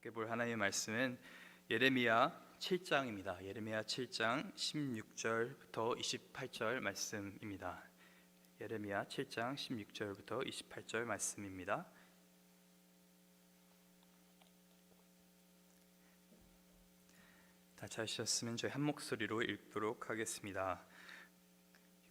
함께 볼 하나님의 말씀은 예레미야 7장입니다. 예레미야 7장 16절부터 28절 말씀입니다. 예레미야 7장 16절부터 28절 말씀입니다. 다 찾으셨으면 저희 한 목소리로 읽도록 하겠습니다.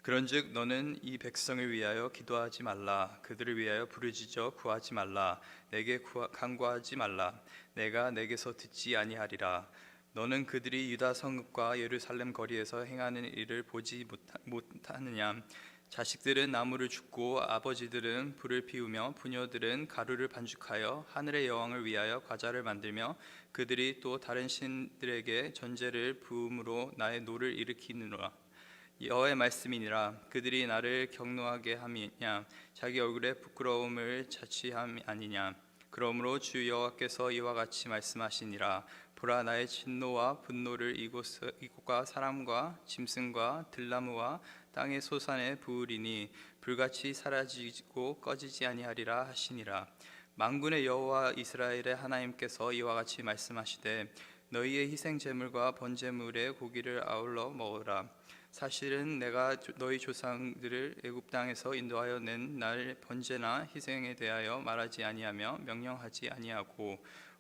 그런즉 너는 이 백성을 위하여 기도하지 말라. 그들을 위하여 부르짖어 구하지 말라. 내게 간구하지 말라. 내가 내게서 듣지 아니하리라. 너는 그들이 유다 성읍과 예루살렘 거리에서 행하는 일을 보지 못하느냐? 자식들은 나무를 줍고 아버지들은 불을 피우며 부녀들은 가루를 반죽하여 하늘의 여왕을 위하여 과자를 만들며 그들이 또 다른 신들에게 전제를 부음으로 나의 노를 일으키느라. 여호와의 말씀이니라. 그들이 나를 경노하게 함이냐? 자기 얼굴에 부끄러움을 자취함 아니냐? 그러므로 주 여호와께서 이와 같이 말씀하시니라. 보라, 나의 진노와 분노를 이곳과 사람과 짐승과 들나무와 땅의 소산에 부으리니 불같이 사라지고 꺼지지 아니하리라 하시니라. 만군의 여호와 이스라엘의 하나님께서 이와 같이 말씀하시되 너희의 희생 제물과 번제물의 고기를 아울러 먹으라. 사실은 내가 너희 조상들을 애굽 땅에서 인도하여 낸 날 번제나 희생에 대하여 말하지 아니하며 명령하지 아니하고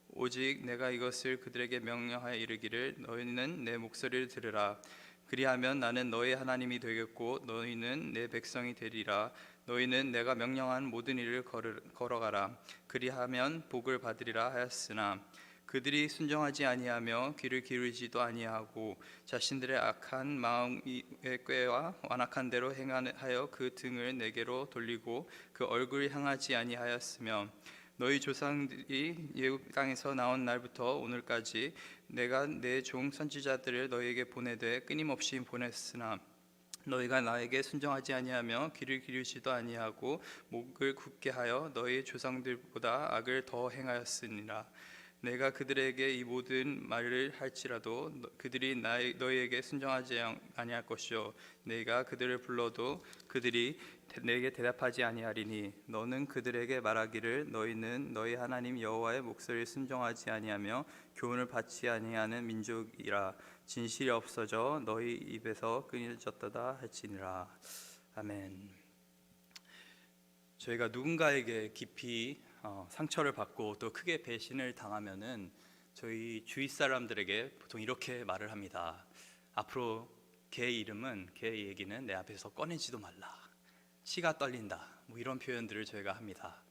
오직 내가 이것을 그들에게 명령하여 이르기를 너희는 내 목소리를 들으라. 그리하면 나는 너희 하나님이 되겠고 너희는 내 백성이 되리라. 너희는 내가 명령한 모든 일을 걸어가라. 그리하면 복을 받으리라 하였으나 그들이 순종하지 아니하며 귀를 기울이지도 아니하고 자신들의 악한 마음의 꾀와 완악한 대로 행하여 그 등을 내게로 돌리고 그 얼굴을 향하지 아니하였으며 너희 조상들이 애굽 땅에서 나온 날부터 오늘까지 내가 내 종 선지자들을 너희에게 보내되 끊임없이 보냈으나 너희가 나에게 순종하지 아니하며 귀를 기울이지도 아니하고 목을 굳게 하여 너희 조상들보다 악을 더 행하였으니라. 내가 그들에게 이 모든 말을 할지라도 그들이 너희에게 순종하지 아니할 것이요 내가 그들을 불러도 그들이 내게 대답하지 아니하리니 너는 그들에게 말하기를 너희는 너희 하나님 여호와의 목소리를 순종하지 아니하며 교훈을 받지 아니하는 민족이라. 진실이 없어져 너희 입에서 끊어졌도다 할지니라. 아멘. 저희가 누군가에게 깊이 상처를 받고 또 크게 배신을 당하면은 저희 주위 사람들에게 보통 이렇게 말을 합니다. 앞으로 걔 이름은, 걔 얘기는 내 앞에서 꺼내지도 말라. 치가 떨린다. 뭐 이런 표현들을 저희가 합니다.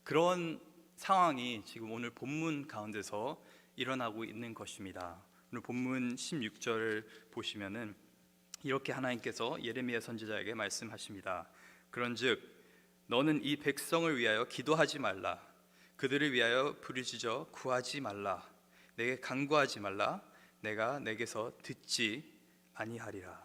그런 상황이 지금 오늘 본문 가운데서 일어나고 있는 것입니다. 오늘 본문 16절을 보시면은 이렇게 하나님께서 예레미야 선지자에게 말씀하십니다. 그런즉 너는 이 백성을 위하여 기도하지 말라. 그들을 위하여 부르짖어 구하지 말라. 내게 간구하지 말라. 내가 내게서 듣지 아니하리라.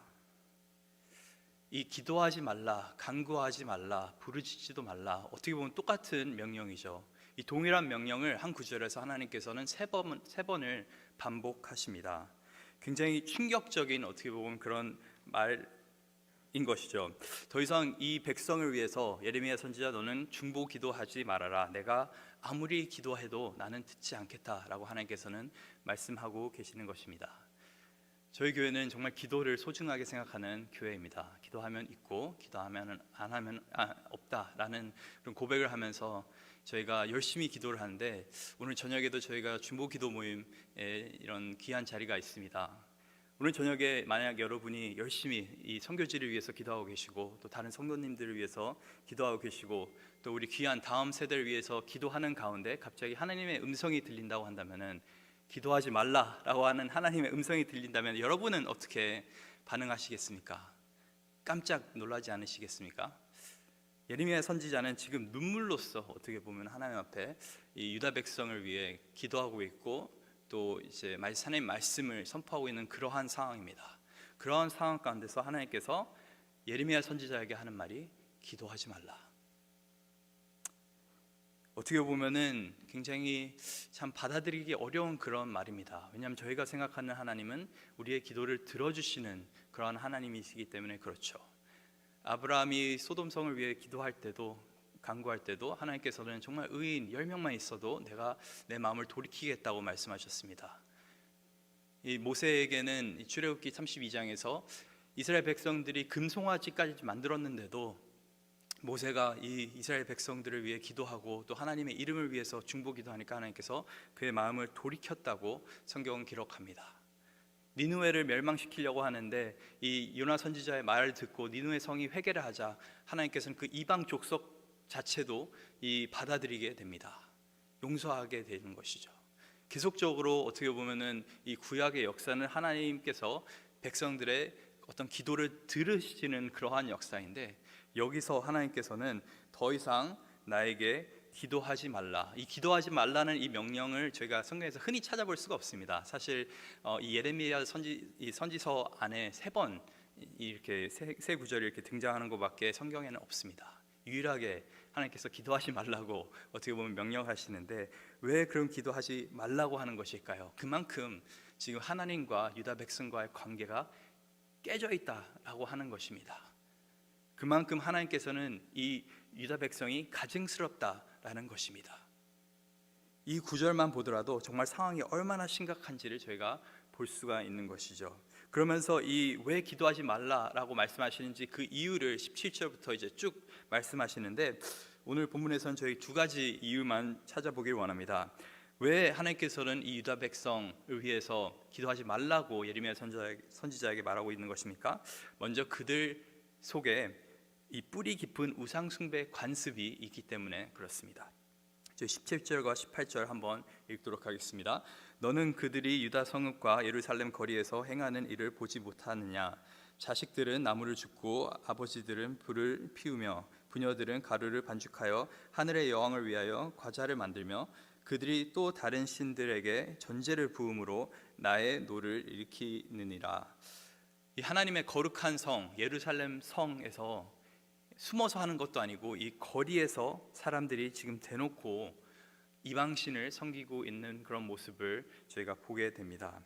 이 기도하지 말라, 간구하지 말라, 부르짖지도 말라, 어떻게 보면 똑같은 명령이죠. 이 동일한 명령을 한 구절에서 하나님께서는 세 번을 반복하십니다. 굉장히 충격적인 어떻게 보면 그런 말인 것이죠. 더 이상 이 백성을 위해서 예레미야 선지자 너는 중보 기도하지 말아라. 내가 아무리 기도해도 나는 듣지 않겠다라고 하나님께서는 말씀하고 계시는 것입니다. 저희 교회는 정말 기도를 소중하게 생각하는 교회입니다. 기도하면 있고 기도하면 안 하면 없다라는 그런 고백을 하면서 저희가 열심히 기도를 하는데 오늘 저녁에도 저희가 중보 기도 모임에 이런 귀한 자리가 있습니다. 오늘 저녁에 만약 여러분이 열심히 이 선교지를 위해서 기도하고 계시고 또 다른 성도님들을 위해서 기도하고 계시고 또 우리 귀한 다음 세대를 위해서 기도하는 가운데 갑자기 하나님의 음성이 들린다고 한다면은 기도하지 말라라고 하는 하나님의 음성이 들린다면 여러분은 어떻게 반응하시겠습니까? 깜짝 놀라지 않으시겠습니까? 예레미야 선지자는 지금 눈물로써 어떻게 보면 하나님 앞에 이 유다 백성을 위해 기도하고 있고 또 이제 하나님의 말씀을 선포하고 있는 그러한 상황입니다. 그러한 상황 가운데서 하나님께서 예레미야 선지자에게 하는 말이 기도하지 말라. 어떻게 보면은 굉장히 참 받아들이기 어려운 그런 말입니다. 왜냐하면 저희가 생각하는 하나님은 우리의 기도를 들어주시는 그러한 하나님이시기 때문에 그렇죠. 아브라함이 소돔성을 위해 기도할 때도 간구할 때도 하나님께서는 정말 의인 10명만 있어도 내가 내 마음을 돌이키겠다고 말씀하셨습니다. 이 모세에게는 출애굽기 32장에서 이스라엘 백성들이 금송아지까지 만들었는데도 모세가 이 이스라엘 백성들을 위해 기도하고 또 하나님의 이름을 위해서 중보기도 하니까 하나님께서 그의 마음을 돌이켰다고 성경은 기록합니다. 니느웨를 멸망시키려고 하는데 이 요나 선지자의 말을 듣고 니느웨 성이 회개를 하자 하나님께서는 그 이방 족속 자체도 받아들이게 됩니다. 용서하게 되는 것이죠. 계속적으로 어떻게 보면은 이 구약의 역사는 하나님께서 백성들의 어떤 기도를 들으시는 그러한 역사인데, 여기서 하나님께서는 더 이상 나에게 기도하지 말라, 이 기도하지 말라는 이 명령을 저희가 성경에서 흔히 찾아볼 수가 없습니다. 사실 이 예레미야 선지서 안에 3번 이렇게 세 구절이 이렇게 등장하는 것밖에 성경에는 없습니다. 유일하게 하나님께서 기도하지 말라고 어떻게 보면 명령하시는데, 왜 그런 기도하지 말라고 하는 것일까요? 그만큼 지금 하나님과 유다 백성과의 관계가 깨져 있다라고 하는 것입니다. 그만큼 하나님께서는 이 유다 백성이 가증스럽다라는 것입니다. 이 구절만 보더라도 정말 상황이 얼마나 심각한지를 저희가 볼 수가 있는 것이죠. 그러면서 이 왜 기도하지 말라라고 말씀하시는지 그 이유를 17절부터 이제 쭉 말씀하시는데, 오늘 본문에서는 저희 2가지 이유만 찾아보길 원합니다. 왜 하나님께서는 이 유다 백성을 위해서 기도하지 말라고 예레미야 선지자에게 말하고 있는 것입니까? 먼저 그들 속에 이 뿌리 깊은 우상 숭배 관습이 있기 때문에 그렇습니다. 17절과 18절 한번 읽도록 하겠습니다. 너는 그들이 유다 성읍과 예루살렘 거리에서 행하는 일을 보지 못하느냐? 자식들은 나무를 줍고 아버지들은 불을 피우며 부녀들은 가루를 반죽하여 하늘의 여왕을 위하여 과자를 만들며 그들이 또 다른 신들에게 전제를 부음으로 나의 노를 일으키느니라. 이 하나님의 거룩한 성 예루살렘 성에서 숨어서 하는 것도 아니고 이 거리에서 사람들이 지금 대놓고 이방신을 섬기고 있는 그런 모습을 저희가 보게 됩니다.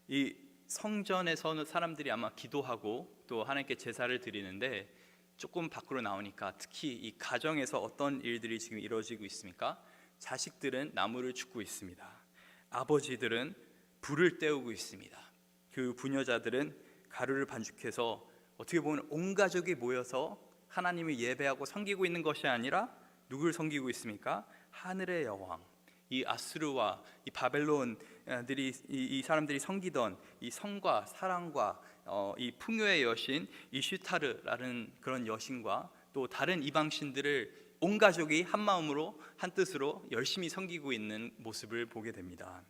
이 성전에서는 사람들이 아마 기도하고 또 하나님께 제사를 드리는데, 조금 밖으로 나오니까 특히 이 가정에서 어떤 일들이 지금 이루어지고 있습니까? 자식들은 나무를 줍고 있습니다. 아버지들은 불을 때우고 있습니다. 그 부녀자들은 가루를 반죽해서 어떻게 보면 온 가족이 모여서 하나님을 예배하고 섬기고 있는 것이 아니라 누구를 섬기고 있습니까? 하늘의 여왕, 이 아수르와 이 바벨론들이 이 사람들이 섬기던 이 성과 사랑과 이 풍요의 여신 이슈타르라는 그런 여신과 또 다른 이방신들을 온 가족이 한 마음으로 한 뜻으로 열심히 섬기고 있는 모습을 보게 됩니다.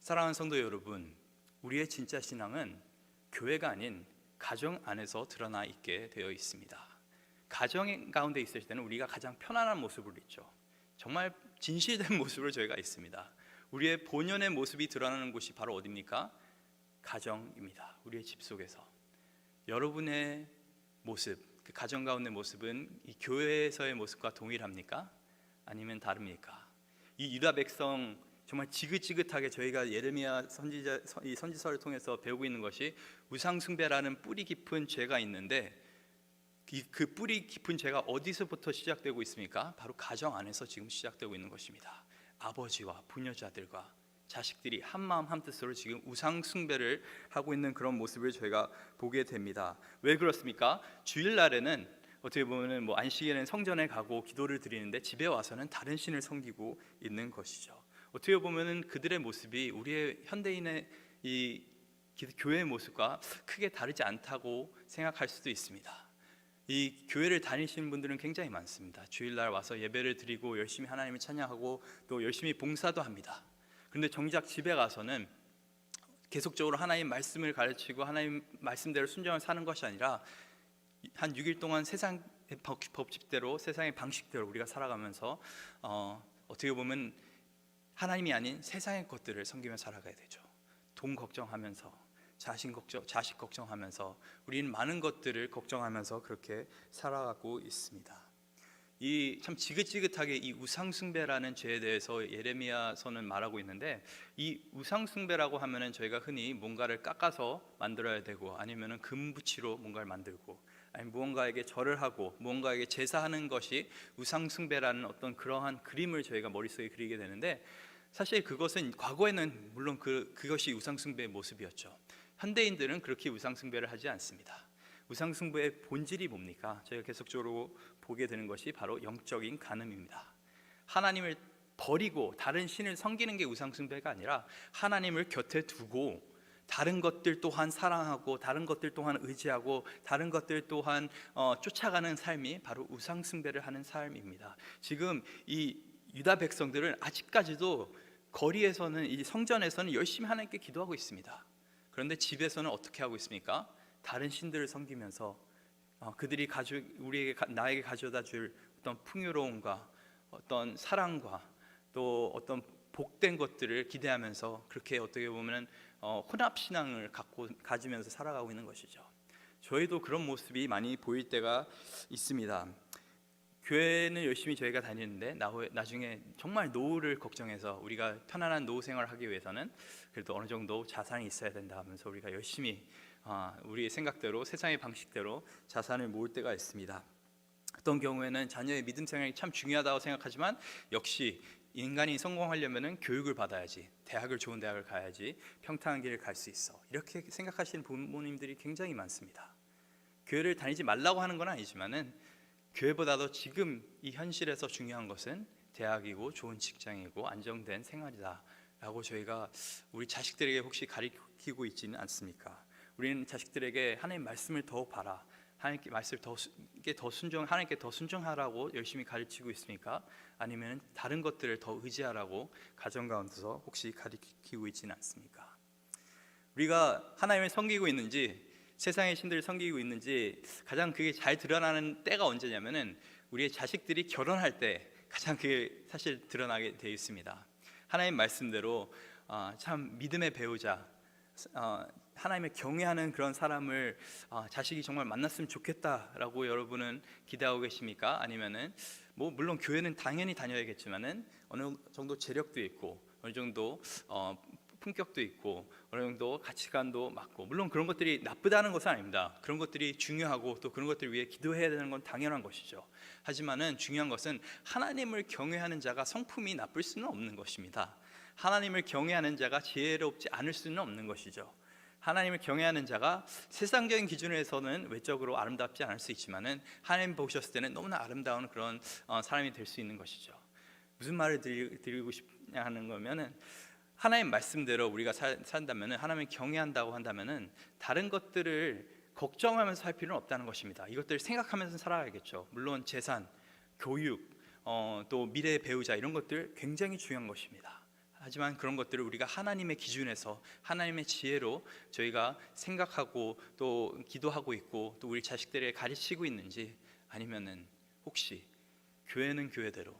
사랑하는 성도 여러분, 우리의 진짜 신앙은 교회가 아닌 가정 안에서 드러나 있게 되어 있습니다. 가정 가운데 있을 때는 우리가 가장 편안한 모습을 있죠. 정말 진실된 모습을 저희가 있습니다. 우리의 본연의 모습이 드러나는 곳이 바로 어디입니까? 가정입니다. 우리의 집 속에서. 여러분의 모습, 그 가정 가운데 모습은 이 교회에서의 모습과 동일합니까? 아니면 다릅니까? 이 유다 백성 정말 지긋지긋하게 저희가 예레미야 선지서를 통해서 배우고 있는 것이 우상 숭배라는 뿌리 깊은 죄가 있는데, 그 뿌리 깊은 죄가 어디서부터 시작되고 있습니까? 바로 가정 안에서 지금 시작되고 있는 것입니다. 아버지와 부녀자들과 자식들이 한 마음 한 뜻으로 지금 우상 숭배를 하고 있는 그런 모습을 저희가 보게 됩니다. 왜 그렇습니까? 주일날에는 어떻게 보면 안식일에는 성전에 가고 기도를 드리는데 집에 와서는 다른 신을 섬기고 있는 것이죠. 어떻게 보면은 그들의 모습이 우리의 현대인의 이 교회의 모습과 크게 다르지 않다고 생각할 수도 있습니다. 이 교회를 다니시는 분들은 굉장히 많습니다. 주일날 와서 예배를 드리고 열심히 하나님을 찬양하고 또 열심히 봉사도 합니다. 그런데 정작 집에 가서는 계속적으로 하나님 말씀을 가르치고 하나님 말씀대로 순종을 사는 것이 아니라 한 6일 동안 세상의 법칙대로 세상의 방식대로 우리가 살아가면서 어떻게 보면 하나님이 아닌 세상의 것들을 섬기며 살아가야 되죠. 돈 걱정하면서 자식 걱정하면서 우리는 많은 것들을 걱정하면서 그렇게 살아가고 있습니다. 이 참 지긋지긋하게 이 우상숭배라는 죄에 대해서 예레미야서는 말하고 있는데, 이 우상숭배라고 하면은 저희가 흔히 뭔가를 깎아서 만들어야 되고 아니면은 금붙이로 뭔가를 만들고 아니 무언가에게 절을 하고 무언가에게 제사하는 것이 우상 숭배라는 어떤 그러한 그림을 저희가 머릿속에 그리게 되는데, 사실 그것은 과거에는 물론 그것이 우상 숭배의 모습이었죠. 현대인들은 그렇게 우상 숭배를 하지 않습니다. 우상 숭배의 본질이 뭡니까? 저희가 계속적으로 보게 되는 것이 바로 영적인 간음입니다. 하나님을 버리고 다른 신을 섬기는 게 우상 숭배가 아니라 하나님을 곁에 두고 다른 것들 또한 사랑하고 다른 것들 또한 의지하고 다른 것들 또한 쫓아가는 삶이 바로 우상 숭배를 하는 삶입니다. 지금 이 유다 백성들은 아직까지도 거리에서는, 이 성전에서는 열심히 하나님께 기도하고 있습니다. 그런데 집에서는 어떻게 하고 있습니까? 다른 신들을 섬기면서 그들이 나에게 가져다 줄 어떤 풍요로움과 어떤 사랑과 또 어떤 복된 것들을 기대하면서 그렇게 어떻게 보면 혼합 신앙을 가지면서 살아가고 있는 것이죠. 저희도 그런 모습이 많이 보일 때가 있습니다. 교회는 열심히 저희가 다니는데 나중에 정말 노후를 걱정해서 우리가 편안한 노후 생활을 하기 위해서는 그래도 어느 정도 자산이 있어야 된다 하면서 우리가 열심히 우리의 생각대로, 세상의 방식대로 자산을 모을 때가 있습니다. 어떤 경우에는 자녀의 믿음 생활이 참 중요하다고 생각하지만 역시 인간이 성공하려면 교육을 받아야지, 좋은 대학을 가야지 평탄한 길을 갈 수 있어, 이렇게 생각하시는 부모님들이 굉장히 많습니다. 교회를 다니지 말라고 하는 건 아니지만은 교회보다도 지금 이 현실에서 중요한 것은 대학이고 좋은 직장이고 안정된 생활이다라고 저희가 우리 자식들에게 혹시 가르치고 있지는 않습니까? 우리는 자식들에게 하나님 말씀을 더욱 봐라, 하나님께 말씀을 하나님께 더 순종하라고 열심히 가르치고 있습니까? 아니면 다른 것들을 더 의지하라고 가정 가운데서 혹시 가르치고 있지는 않습니까? 우리가 하나님을 섬기고 있는지 세상의 신들을 섬기고 있는지 가장 그게 잘 드러나는 때가 언제냐면은 우리의 자식들이 결혼할 때 가장 그게 사실 드러나게 되어 있습니다. 하나님 말씀대로 참 믿음의 배우자, 하나님을 경외하는 그런 사람을 자식이 정말 만났으면 좋겠다라고 여러분은 기대하고 계십니까? 아니면은 물론 교회는 당연히 다녀야겠지만은 어느 정도 재력도 있고 어느 정도 품격도 있고 어느 정도 가치관도 맞고, 물론 그런 것들이 나쁘다는 것은 아닙니다. 그런 것들이 중요하고 또 그런 것들을 위해 기도해야 되는 건 당연한 것이죠. 하지만은 중요한 것은 하나님을 경외하는 자가 성품이 나쁠 수는 없는 것입니다. 하나님을 경외하는 자가 지혜롭지 않을 수는 없는 것이죠. 하나님을 경외하는 자가 세상적인 기준에서는 외적으로 아름답지 않을 수 있지만은 하나님 보셨을 때는 너무나 아름다운 그런 사람이 될 수 있는 것이죠. 무슨 말을 드리고 싶냐 하는 거면은, 하나님 말씀대로 우리가 산다면은, 하나님을 경외한다고 한다면은 다른 것들을 걱정하면서 살 필요는 없다는 것입니다. 이것들을 생각하면서 살아야겠죠. 물론 재산, 교육, 또 미래의 배우자, 이런 것들 굉장히 중요한 것입니다. 하지만 그런 것들을 우리가 하나님의 기준에서 하나님의 지혜로 저희가 생각하고 또 기도하고 있고 또 우리 자식들에게 가르치고 있는지, 아니면은 혹시 교회는 교회대로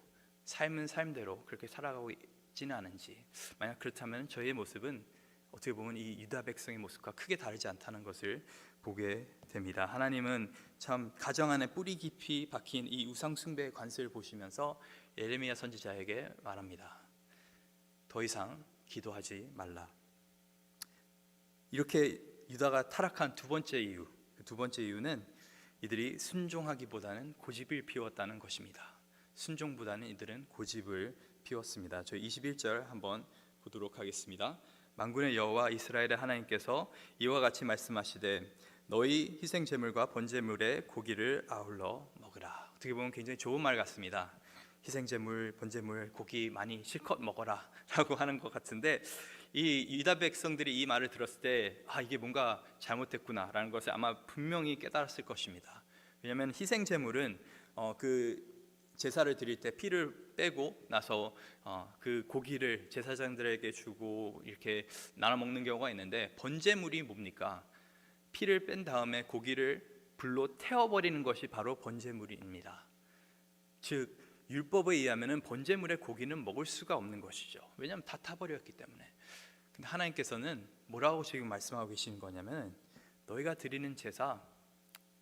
삶은 삶대로 그렇게 살아가고 있지는 않은지, 만약 그렇다면 저희의 모습은 어떻게 보면 이 유다 백성의 모습과 크게 다르지 않다는 것을 보게 됩니다. 하나님은 참 가정 안에 뿌리 깊이 박힌 이 우상 숭배의 관습을 보시면서 예레미야 선지자에게 말합니다. 더 이상 기도하지 말라. 이렇게 유다가 타락한 두 번째 이유, 두 번째 이유는 이들이 순종하기보다는 고집을 피웠다는 것입니다. 순종보다는 이들은 고집을 피웠습니다. 저희 21절 한번 보도록 하겠습니다. 만군의 여호와 이스라엘의 하나님께서 이와 같이 말씀하시되 너희 희생 제물과 번제물의 고기를 아울러 먹으라. 어떻게 보면 굉장히 좋은 말 같습니다. 희생제물, 번제물, 고기 많이 실컷 먹어라 라고 하는 것 같은데, 이 유다 백성들이 이 말을 들었을 때 이게 뭔가 잘못됐구나 라는 것을 아마 분명히 깨달았을 것입니다. 왜냐하면 희생제물은 그 제사를 드릴 때 피를 빼고 나서 그 고기를 제사장들에게 주고 이렇게 나눠 먹는 경우가 있는데, 번제물이 뭡니까? 피를 뺀 다음에 고기를 불로 태워버리는 것이 바로 번제물입니다. 즉 율법에 의하면 번제물의 고기는 먹을 수가 없는 것이죠. 왜냐하면 다 타버렸기 때문에. 근데 하나님께서는 뭐라고 지금 말씀하고 계시는 거냐면, 너희가 드리는 제사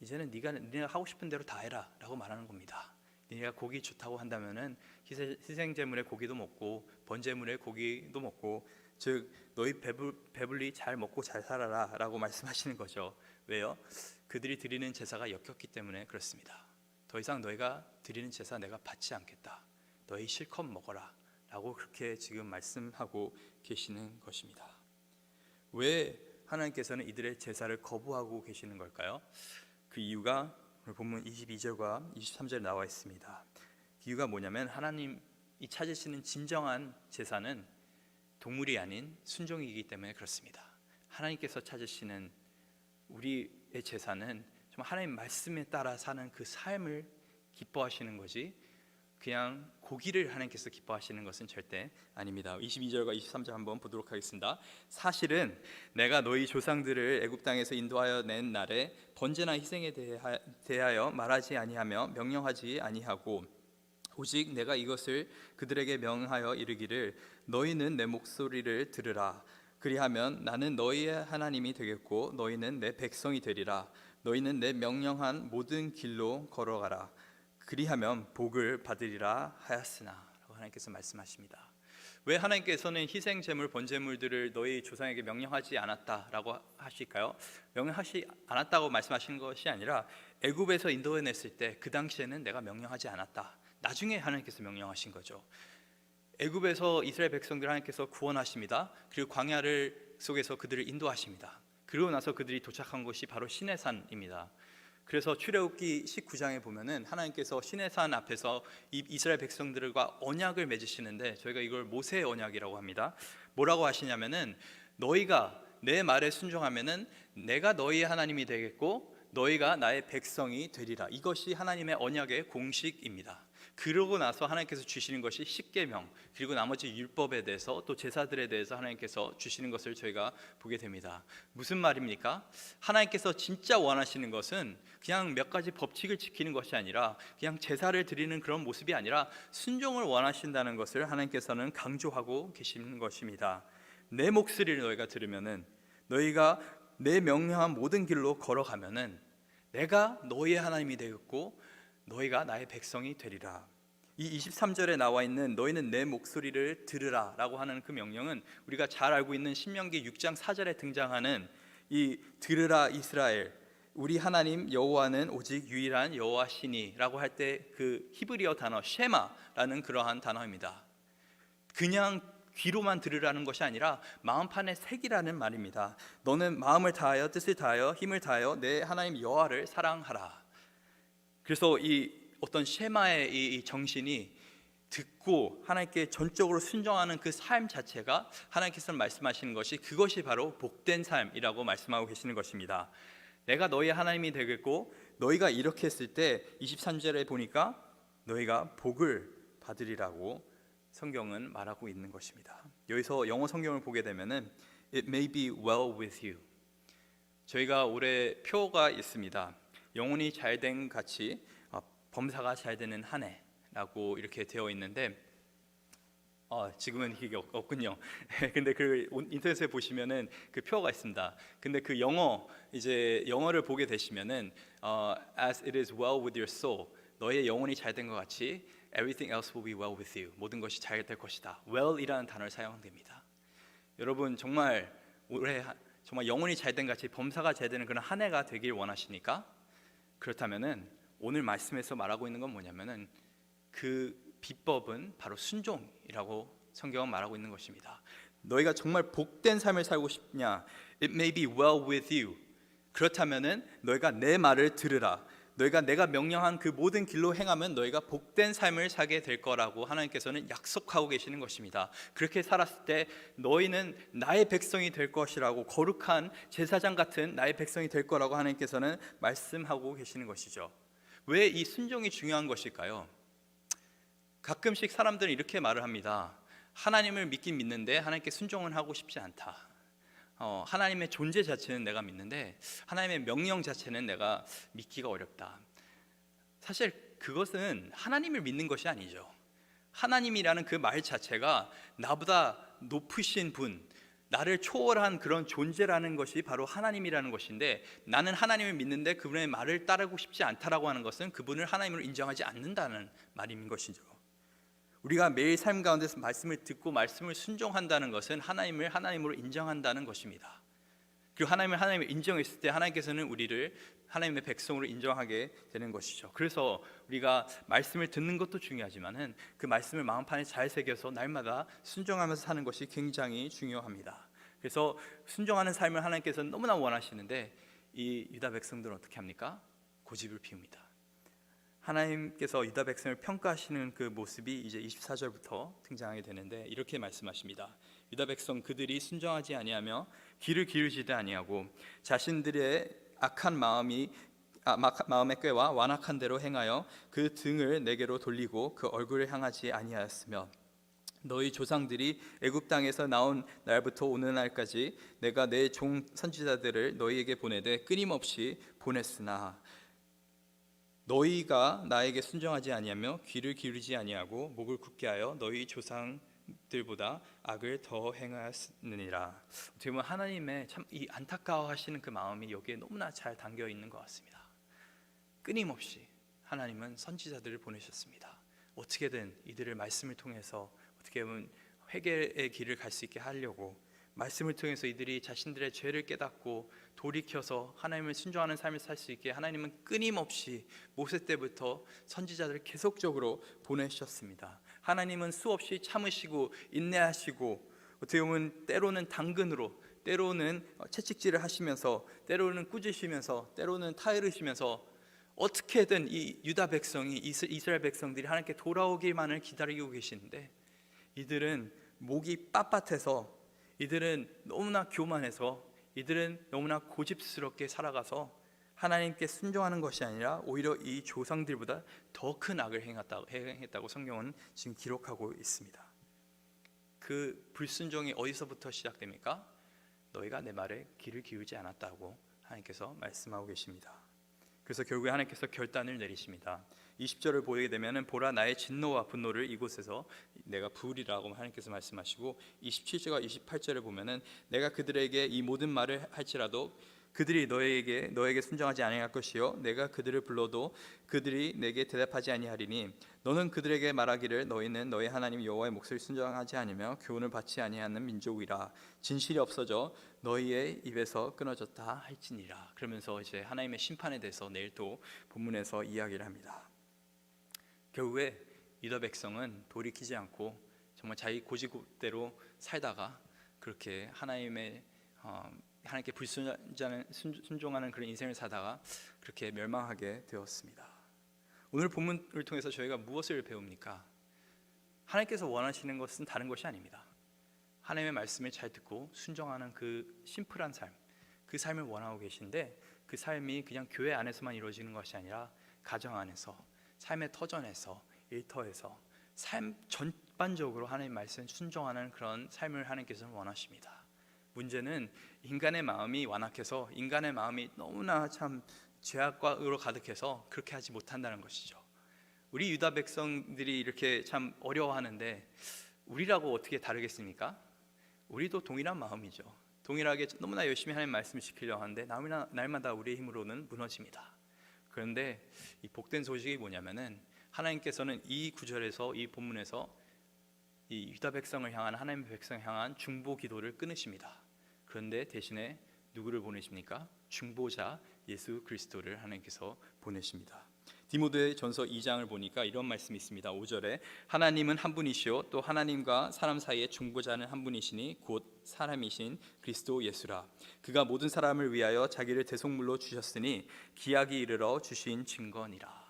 이제는 네가 하고 싶은 대로 다 해라 라고 말하는 겁니다. 니네가 고기 좋다고 한다면은 희생제물의 고기도 먹고 번제물의 고기도 먹고, 즉 너희 배불리 잘 먹고 잘 살아라 라고 말씀하시는 거죠. 왜요? 그들이 드리는 제사가 역겹기 때문에 그렇습니다. 더 이상 너희가 드리는 제사 내가 받지 않겠다, 너희 실컷 먹어라 라고 그렇게 지금 말씀하고 계시는 것입니다. 왜 하나님께서는 이들의 제사를 거부하고 계시는 걸까요? 그 이유가 오늘 본문 22절과 23절에 나와 있습니다. 이유가 뭐냐면 하나님이 찾으시는 진정한 제사는 동물이 아닌 순종이기 때문에 그렇습니다. 하나님께서 찾으시는 우리의 제사는 정말 하나님 말씀에 따라 사는 그 삶을 기뻐하시는 거지, 그냥 고기를 하나님께서 기뻐하시는 것은 절대 아닙니다. 22절과 23절 한번 보도록 하겠습니다. 사실은 내가 너희 조상들을 애굽 땅에서 인도하여 낸 날에 번제나 희생에 대하여 말하지 아니하며 명령하지 아니하고, 오직 내가 이것을 그들에게 명하여 이르기를 너희는 내 목소리를 들으라. 그리하면 나는 너희의 하나님이 되겠고 너희는 내 백성이 되리라. 너희는 내 명령한 모든 길로 걸어가라. 그리하면 복을 받으리라 하였으나 라고 하나님께서 말씀하십니다. 왜 하나님께서는 희생제물 번제물들을 너희 조상에게 명령하지 않았다라고 하실까요? 명령하지 않았다고 말씀하시는 것이 아니라 애굽에서 인도해냈을 때 그 당시에는 내가 명령하지 않았다, 나중에 하나님께서 명령하신 거죠. 애굽에서 이스라엘 백성들 하나님께서 구원하십니다. 그리고 광야를 속에서 그들을 인도하십니다. 그러고 나서 그들이 도착한 곳이 바로 시내산입니다. 그래서 출애굽기 19장에 보면은 하나님께서 시내산 앞에서 이스라엘 백성들과 언약을 맺으시는데, 저희가 이걸 모세의 언약이라고 합니다. 뭐라고 하시냐면은 너희가 내 말에 순종하면은 내가 너희의 하나님이 되겠고 너희가 나의 백성이 되리라. 이것이 하나님의 언약의 공식입니다. 그러고 나서 하나님께서 주시는 것이 십계명, 그리고 나머지 율법에 대해서 또 제사들에 대해서 하나님께서 주시는 것을 저희가 보게 됩니다. 무슨 말입니까? 하나님께서 진짜 원하시는 것은 그냥 몇 가지 법칙을 지키는 것이 아니라, 그냥 제사를 드리는 그런 모습이 아니라 순종을 원하신다는 것을 하나님께서는 강조하고 계시는 것입니다. 내 목소리를 너희가 들으면은, 너희가 내 명령한 모든 길로 걸어가면은 내가 너희의 하나님이 되겠고 너희가 나의 백성이 되리라. 이 23절에 나와 있는 너희는 내 목소리를 들으라 라고 하는 그 명령은 우리가 잘 알고 있는 신명기 6장 4절에 등장하는 이 들으라 이스라엘, 우리 하나님 여호와는 오직 유일한 여호와시니 라고 할 때 그 히브리어 단어 쉐마라는 그러한 단어입니다. 그냥 귀로만 들으라는 것이 아니라 마음판에 새기라는 말입니다. 너는 마음을 다하여 뜻을 다하여 힘을 다하여 내 하나님 여호와를 사랑하라. 그래서 이 어떤 쉐마의 이 정신이 듣고 하나님께 전적으로 순종하는 그 삶 자체가 하나님께서 말씀하시는 것이, 그것이 바로 복된 삶이라고 말씀하고 계시는 것입니다. 내가 너희의 하나님이 되겠고 너희가 이렇게 했을 때 23절에 보니까 너희가 복을 받으리라고 성경은 말하고 있는 것입니다. 여기서 영어 성경을 보게 되면은 It may be well with you. 저희가 올해 표가 있습니다. 영혼이 잘된 같이 범사가 잘 되는 한 해라고 이렇게 되어 있는데, 지금은 이게 없군요. 근데 그 인터넷에 보시면은 그 표가 있습니다. 근데 그 영어를 보게 되시면은 as it is well with your soul, 너의 영혼이 잘 된 것 같이 everything else will be well with you. 모든 것이 잘 될 것이다. well이라는 단어를 사용됩니다. 여러분 정말 올해 정말 영혼이 잘 된 같이 범사가 잘 되는 그런 한 해가 되길 원하시니까, 그렇다면은 오늘 말씀에서 말하고 있는 건 뭐냐면은 그 비법은 바로 순종이라고 성경은 말하고 있는 것입니다. 너희가 정말 복된 삶을 살고 싶냐? It may be well with you. 그렇다면은 너희가 내 말을 들으라. 너희가 내가 명령한 그 모든 길로 행하면 너희가 복된 삶을 살게 될 거라고 하나님께서는 약속하고 계시는 것입니다. 그렇게 살았을 때 너희는 나의 백성이 될 것이라고, 거룩한 제사장 같은 나의 백성이 될 거라고 하나님께서는 말씀하고 계시는 것이죠. 왜 이 순종이 중요한 것일까요? 가끔씩 사람들은 이렇게 말을 합니다. 하나님을 믿긴 믿는데 하나님께 순종은 하고 싶지 않다. 하나님의 존재 자체는 내가 믿는데 하나님의 명령 자체는 내가 믿기가 어렵다. 사실 그것은 하나님을 믿는 것이 아니죠. 하나님이라는 그 말 자체가 나보다 높으신 분, 나를 초월한 그런 존재라는 것이 바로 하나님이라는 것인데, 나는 하나님을 믿는데 그분의 말을 따르고 싶지 않다라고 하는 것은 그분을 하나님으로 인정하지 않는다는 말인 것이죠. 우리가 매일 삶 가운데서 말씀을 듣고 말씀을 순종한다는 것은 하나님을 하나님으로 인정한다는 것입니다. 그리고 하나님을 하나님을 인정했을 때 하나님께서는 우리를 하나님의 백성으로 인정하게 되는 것이죠. 그래서 우리가 말씀을 듣는 것도 중요하지만은 그 말씀을 마음판에 잘 새겨서 날마다 순종하면서 사는 것이 굉장히 중요합니다. 그래서 순종하는 삶을 하나님께서는 너무나 원하시는데, 이 유다 백성들은 어떻게 합니까? 고집을 피웁니다. 하나님께서 유다 백성을 평가하시는 그 모습이 이제 24절부터 등장하게 되는데, 이렇게 말씀하십니다. 유다 백성 그들이 순종하지 아니하며 귀를 기울이지도 아니하고 자신들의 악한 마음의 꾀와 완악한 대로 행하여 그 등을 내게로 돌리고 그 얼굴을 향하지 아니하였으며, 너희 조상들이 애굽 땅에서 나온 날부터 오는 날까지 내가 내 종 선지자들을 너희에게 보내되 끊임없이 보냈으나 너희가 나에게 순종하지 아니하며 귀를 기울이지 아니하고 목을 굳게 하여 너희 조상들보다 악을 더 행하였느니라. 어떻게 보면 하나님의 참 이 안타까워하시는 그 마음이 여기에 너무나 잘 담겨 있는 것 같습니다. 끊임없이 하나님은 선지자들을 보내셨습니다. 어떻게든 이들을 말씀을 통해서 어떻게 보면 회개의 길을 갈 수 있게 하려고, 말씀을 통해서 이들이 자신들의 죄를 깨닫고 돌이켜서 하나님을 순종하는 삶을 살 수 있게 하나님은 끊임없이 모세 때부터 선지자들을 계속적으로 보내셨습니다. 하나님은 수없이 참으시고 인내하시고, 어떻게 보면 때로는 당근으로, 때로는 채찍질을 하시면서, 때로는 꾸짖으시면서, 때로는 타이르시면서 어떻게든 이 유다 백성이, 이스라엘 백성들이 하나님께 돌아오기만을 기다리고 계시는데, 이들은 목이 빳빳해서, 이들은 너무나 교만해서, 이들은 너무나 고집스럽게 살아가서 하나님께 순종하는 것이 아니라 오히려 이 조상들보다 더 큰 악을 행했다고 성경은 지금 기록하고 있습니다. 그 불순종이 어디서부터 시작됩니까? 너희가 내 말에 귀를 기울이지 않았다고 하나님께서 말씀하고 계십니다. 그래서 결국에 하나님께서 결단을 내리십니다. 20절을 보게 되면 보라 나의 진노와 분노를 이곳에서 내가 부으리라고 하나님께서 말씀하시고, 27절과 28절을 보면은 내가 그들에게 이 모든 말을 할지라도 그들이 너에게 순종하지 아니할 것이요 내가 그들을 불러도 그들이 내게 대답하지 아니하리니 너는 그들에게 말하기를 너희는 너희 하나님 여호와의 목소리를 순종하지 않으며 교훈을 받지 아니하는 민족이라 진실이 없어져 너희의 입에서 끊어졌다 할지니라. 그러면서 이제 하나님의 심판에 대해서 내일 또 본문에서 이야기를 합니다. 결국에 유다 백성은 돌이키지 않고 정말 자기 고집대로 살다가 그렇게 하나님께 순종하는 그런 인생을 사다가 그렇게 멸망하게 되었습니다. 오늘 본문을 통해서 저희가 무엇을 배웁니까? 하나님께서 원하시는 것은 다른 것이 아닙니다. 하나님의 말씀을 잘 듣고 순종하는 그 심플한 삶, 그 삶을 원하고 계신데, 그 삶이 그냥 교회 안에서만 이루어지는 것이 아니라 가정 안에서, 삶의 터전에서, 일터에서, 삶 전반적으로 하나님의 말씀에 순종하는 그런 삶을 하나님께서는 원하십니다. 문제는 인간의 마음이 완악해서, 인간의 마음이 너무나 참 죄악으로 가득해서 그렇게 하지 못한다는 것이죠. 우리 유다 백성들이 이렇게 참 어려워하는데 우리라고 어떻게 다르겠습니까? 우리도 동일한 마음이죠. 동일하게 너무나 열심히 하나님 말씀을 지키려고 하는데 날마다 우리의 힘으로는 무너집니다. 그런데 이 복된 소식이 뭐냐면은, 하나님께서는 이 구절에서, 이 본문에서 이 유다 백성을 향한, 하나님의 백성을 향한 중보 기도를 끊으십니다. 그런데 대신에 누구를 보내십니까? 중보자 예수 그리스도를 하나님께서 보내십니다. 디모데 전서 2장을 보니까 이런 말씀이 있습니다. 5절에 하나님은 한 분이시요 또 하나님과 사람 사이의 중보자는 한 분이시니 곧 사람이신 그리스도 예수라. 그가 모든 사람을 위하여 자기를 대속물로 주셨으니 기약이 이르러 주신 증거니라.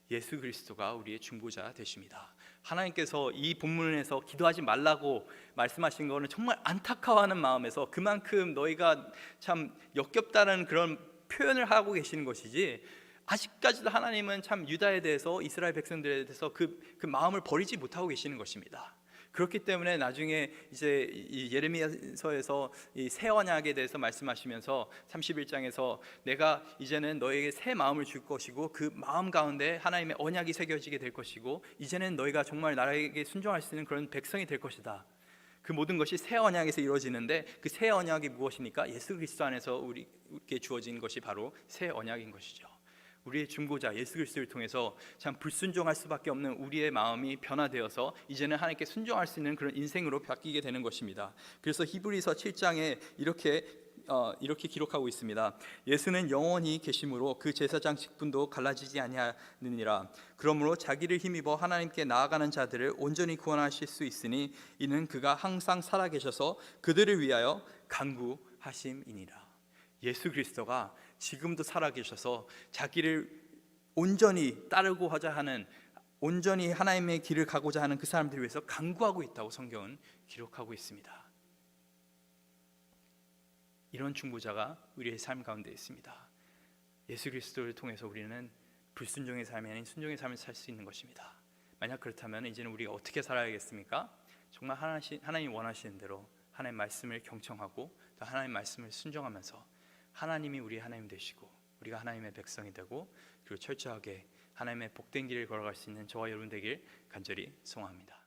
예수 그리스도가 우리의 중보자 되십니다. 하나님께서 이 본문에서 기도하지 말라고 말씀하신 거는 정말 안타까워하는 마음에서, 그만큼 너희가 참 역겹다는 그런 표현을 하고 계시는 것이지, 아직까지도 하나님은 참 유다에 대해서, 이스라엘 백성들에 대해서 그 마음을 버리지 못하고 계시는 것입니다. 그렇기 때문에 나중에 이제 이 예레미야서에서 이 새 언약에 대해서 말씀하시면서 31장에서 내가 이제는 너에게 새 마음을 줄 것이고 그 마음 가운데 하나님의 언약이 새겨지게 될 것이고 이제는 너희가 정말 나에게 순종할 수 있는 그런 백성이 될 것이다. 그 모든 것이 새 언약에서 이루어지는데 그 새 언약이 무엇입니까? 예수 그리스도 안에서 우리에게 주어진 것이 바로 새 언약인 것이죠. 우리의 중보자 예수 그리스도를 통해서 참 불순종할 수밖에 없는 우리의 마음이 변화되어서 이제는 하나님께 순종할 수 있는 그런 인생으로 바뀌게 되는 것입니다. 그래서 히브리서 7장에 이렇게 기록하고 있습니다. 예수는 영원히 계심으로 그 제사장 직분도 갈라지지 아니하느니라. 그러므로 자기를 힘입어 하나님께 나아가는 자들을 온전히 구원하실 수 있으니 이는 그가 항상 살아계셔서 그들을 위하여 간구하심이니라. 예수 그리스도가 지금도 살아계셔서 자기를 온전히 따르고자 하는, 온전히 하나님의 길을 가고자 하는 그 사람들을 위해서 간구하고 있다고 성경은 기록하고 있습니다. 이런 중보자가 우리의 삶 가운데 있습니다. 예수 그리스도를 통해서 우리는 불순종의 삶이 아닌 순종의 삶을 살 수 있는 것입니다. 만약 그렇다면 이제는 우리가 어떻게 살아야겠습니까? 정말 하나님 원하시는 대로 하나님 말씀을 경청하고 또 하나님 말씀을 순종하면서 하나님이 우리의 하나님 되시고 우리가 하나님의 백성이 되고 그리고 철저하게 하나님의 복된 길을 걸어갈 수 있는 저와 여러분 되길 간절히 소원합니다.